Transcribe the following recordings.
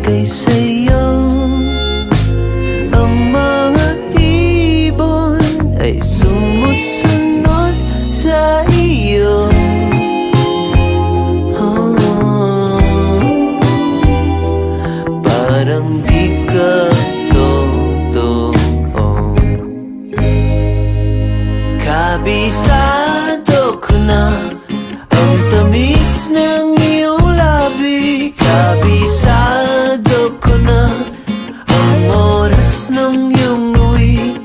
ibigay sa'yo. Ang mga ibon ay sumusunod sa iyo. Parang di ka totoo. Kabisado ko na ang tamis ng iyong labi. Kabisado ko na ang oras ng iyong uwi.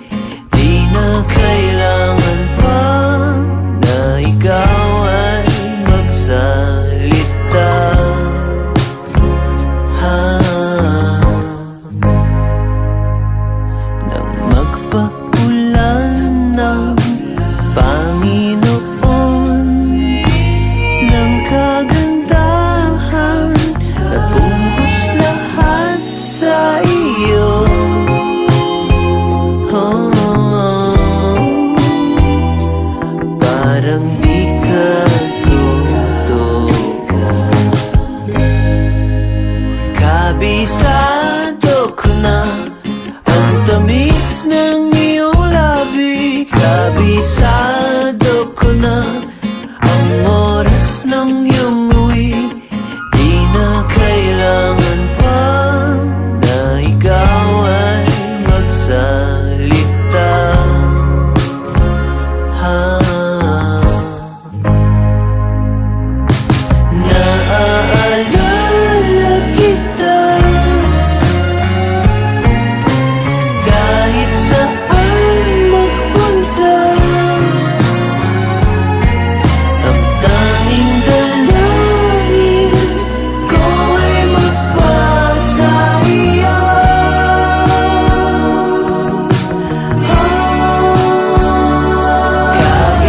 Di na kailangan pa na ikaw ay magsalita. Nang magpaulan ng Panginoon ng kagandahan, nabuhos lahat sa iyo. Parang di ka totoo. Kabisado ko na ang tamis ng iyong labi. Kabisado ko na ang oras ng iyong uwi. Di na kailangan pa na ikaw ay magsalita. Naaalala kita kahit saan magpunta. Ang tanging dalangin ko ay magpasa iyo.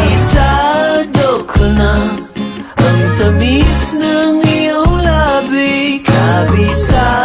Kabisado ko na ang tamis ng iyong labi. Kabisado